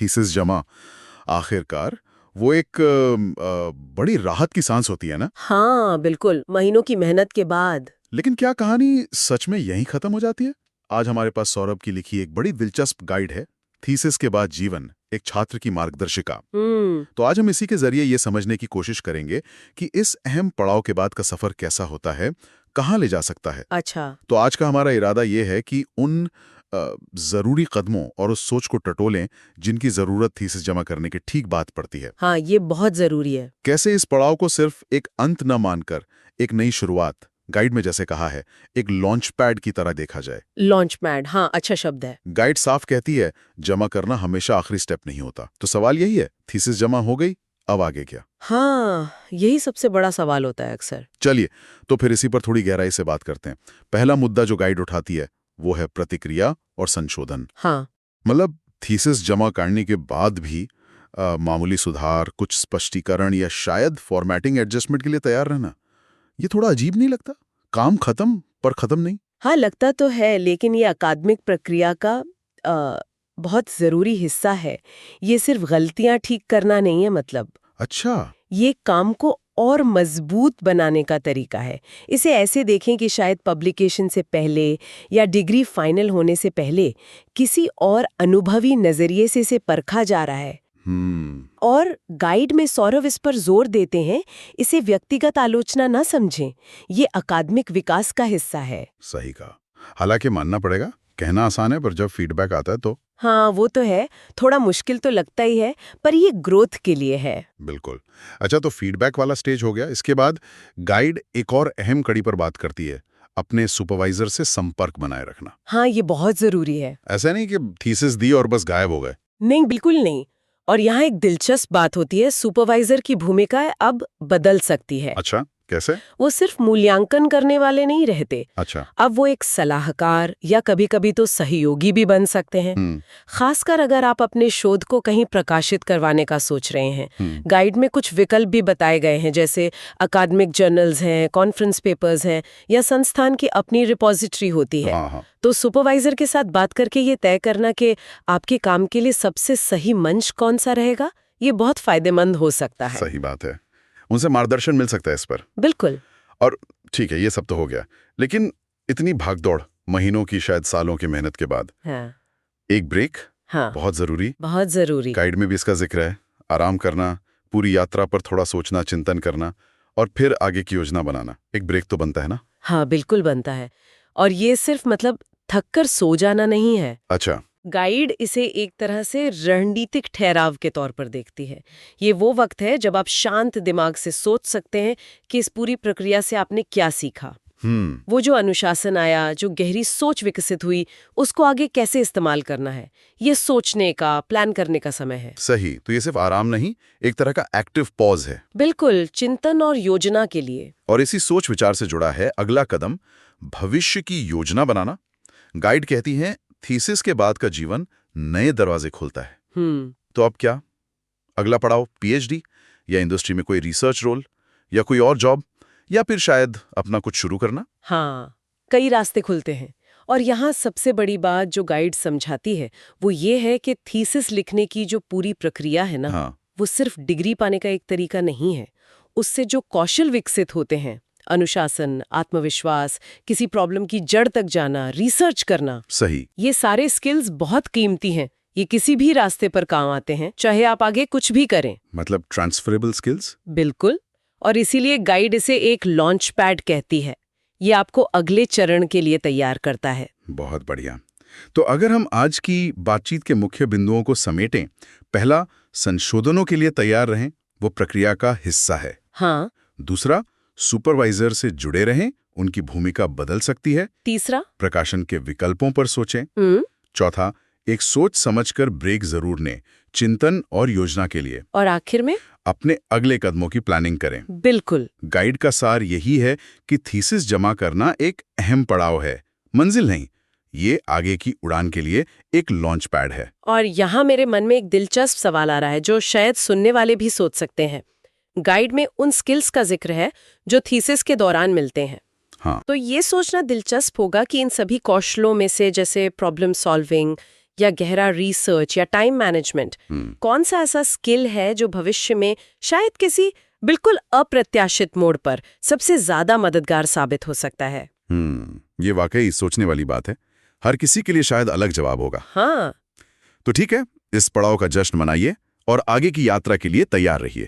Thesis जमा, आखिरकार वो एक बड़ी राहत की सांस होती है ना। हाँ बिल्कुल, महीनों की मेहनत के बाद। लेकिन क्या कहानी सच में यहीं खत्म हो जाती है? आज हमारे पास सौरभ की लिखी एक बड़ी दिलचस्प गाइड है, थीसिस के बाद जीवन, एक छात्र की मार्गदर्शिका। तो आज हम इसी के जरिए ये समझने की कोशिश करेंगे कि इस अहम पड़ाव के बाद का सफर कैसा होता है, कहाँ ले जा सकता है। अच्छा। तो आज का हमारा इरादा ये है कि उन जरूरी कदमों और उस सोच को टटोलें जिनकी जरूरत थीसिस जमा करने के ठीक बात पड़ती है। हाँ, ये बहुत जरूरी है। कैसे इस पड़ाव को सिर्फ एक अंत न मानकर एक नई शुरुआत, गाइड में जैसे कहा है, एक लॉन्च पैड की तरह देखा जाए। लॉन्च पैड, हाँ अच्छा शब्द है। गाइड साफ कहती है जमा करना हमेशा आखिरी स्टेप नहीं होता। तो सवाल यही है, थीसिस जमा हो गई, अब आगे क्या? हाँ, यही सबसे बड़ा सवाल होता है अक्सर। चलिए, तो फिर इसी पर थोड़ी गहराई से बात करते हैं। पहला मुद्दा जो गाइड उठाती है वो है प्रतिक्रिया और संशोधन। हाँ। मतलब थीसिस जमा करने के बाद भी मामूली सुधार, कुछ स्पष्टीकरण या शायद फॉर्मेटिंग एडजस्टमेंट के लिए तैयार रहना, ये थोड़ा अजीब नहीं लगता? काम खत्म पर खत्म नहीं। हाँ लगता तो है, लेकिन ये अकादमिक प्रक्रिया का बहुत जरूरी हिस्सा है। ये सिर्फ गलतियां ठीक करना नहीं है मतलब। अच्छा। ये काम को और मजबूत बनाने का तरीका है। इसे ऐसे देखें कि शायद पब्लिकेशन से पहले या डिग्री फाइनल होने से पहले किसी और अनुभवी नजरिए से इसे परखा जा रहा है। और गाइड में सौरभ इस पर जोर देते हैं, इसे व्यक्तिगत आलोचना ना समझें, ये अकादमिक विकास का हिस्सा है। सही कहा। हालांकि मानना पड़ेगा, कहना आसान है पर जब फीडबैक आता है तो। हाँ वो तो है, थोड़ा मुश्किल तो लगता ही है, पर ये ग्रोथ के लिए है। बिल्कुल। अच्छा, तो फीडबैक वाला स्टेज हो गया। इसके बाद गाइड एक और अहम कड़ी पर बात करती है, अपने सुपरवाइजर से संपर्क बनाए रखना। हाँ ये बहुत जरूरी है। ऐसा नहीं कि थीसिस दी और बस गायब हो गए। नहीं, बिल्कुल नहीं। और यहाँ एक दिलचस्प बात होती है, सुपरवाइजर की भूमिका अब बदल सकती है। अच्छा, कैसे? वो सिर्फ मूल्यांकन करने वाले नहीं रहते। अच्छा। अब वो एक सलाहकार या कभी कभी तो सहयोगी भी बन सकते हैं। खासकर अगर आप अपने शोध को कहीं प्रकाशित करवाने का सोच रहे हैं। गाइड में कुछ विकल्प भी बताए गए हैं, जैसे अकादमिक जर्नल्स हैं, कॉन्फ्रेंस पेपर्स हैं, या संस्थान की अपनी रिपोजिटरी होती है। हाँ। तो सुपरवाइजर के साथ बात करके ये तय करना कि आपके काम के लिए सबसे सही मंच कौन सा रहेगा, ये बहुत फायदेमंद हो सकता है। सही बात है, उनसे मार्गदर्शन मिल सकता है इस पर। बिल्कुल। और ठीक है, ये सब तो हो गया, लेकिन इतनी भागदौड़, महीनों की शायद सालों की मेहनत के बाद हाँ। एक ब्रेक। हाँ, बहुत जरूरी। बहुत जरूरी। गाइड में भी इसका जिक्र है, आराम करना, पूरी यात्रा पर थोड़ा सोचना, चिंतन करना और फिर आगे की योजना बनाना। एक ब्रेक तो बनता है ना? हाँ बिल्कुल बनता है। और ये सिर्फ मतलब थककर सो जाना नहीं है। अच्छा। गाइड इसे एक तरह से रणनीतिक ठहराव के तौर पर देखती है। ये वो वक्त है जब आप शांत दिमाग से सोच सकते हैं कि इस पूरी प्रक्रिया से आपने क्या सीखा। वो जो अनुशासन आया, जो गहरी सोच विकसित हुई, उसको आगे कैसे इस्तेमाल करना है, ये सोचने का, प्लान करने का समय है। सही। तो ये सिर्फ आराम नहीं, एक तरह का एक्टिव पॉज है। बिल्कुल, चिंतन और योजना के लिए। और इसी सोच विचार से जुड़ा है अगला कदम, भविष्य की योजना बनाना। गाइड कहती हैं थीसिस के बाद का जीवन नए दरवाजे खोलता है। तो अब क्या? अगला पड़ाव पीएचडी, या इंडस्ट्री में कोई रिसर्च रोल, या कोई और जॉब, या फिर शायद अपना कुछ शुरू करना। हाँ, कई रास्ते खुलते हैं। और यहाँ सबसे बड़ी बात जो गाइड समझाती है वो ये है कि थीसिस लिखने की जो पूरी प्रक्रिया है ना, वो सिर्फ डिग्री पाने का एक तरीका नहीं है। उससे जो कौशल विकसित होते हैं, अनुशासन, आत्मविश्वास, किसी प्रॉब्लम की जड़ तक जाना, रिसर्च करना, सही, ये सारे स्किल्स बहुत कीमती हैं। ये किसी भी रास्ते पर काम आते हैं, चाहे आप आगे कुछ भी करें। मतलब ट्रांसफरेबल स्किल्स। बिल्कुल। और इसीलिए गाइड इसे एक लॉन्च पैड कहती है। ये आपको अगले चरण के लिए तैयार करता है। बहुत बढ़िया। तो अगर हम आज की बातचीत के मुख्य बिंदुओं को समेटें, पहला, संशोधनों के लिए तैयार रहें, वो प्रक्रिया का हिस्सा है। हाँ। दूसरा, सुपरवाइजर से जुड़े रहें, उनकी भूमिका बदल सकती है। तीसरा, प्रकाशन के विकल्पों पर सोचें। चौथा, एक सोच समझकर ब्रेक जरूर लें, चिंतन और योजना के लिए। और आखिर में अपने अगले कदमों की प्लानिंग करें। बिल्कुल। गाइड का सार यही है कि थीसिस जमा करना एक अहम पड़ाव है, मंजिल नहीं। ये आगे की उड़ान के लिए एक लॉन्च पैड है। और यहाँ मेरे मन में एक दिलचस्प सवाल आ रहा है जो शायद सुनने वाले भी सोच सकते हैं। गाइड में उन स्किल्स का जिक्र है जो थीसिस के दौरान मिलते हैं। हाँ। तो ये सोचना दिलचस्प होगा कि इन सभी कौशलों में से, जैसे प्रॉब्लम सॉल्विंग या गहरा रिसर्च या टाइम मैनेजमेंट, कौन सा ऐसा स्किल है जो भविष्य में शायद किसी बिल्कुल अप्रत्याशित मोड़ पर सबसे ज्यादा मददगार साबित हो सकता है? ये वाकई सोचने वाली बात है। हर किसी के लिए शायद अलग जवाब होगा। हाँ। तो ठीक है, इस पड़ाव का जश्न मनाइए और आगे की यात्रा के लिए तैयार रहिए।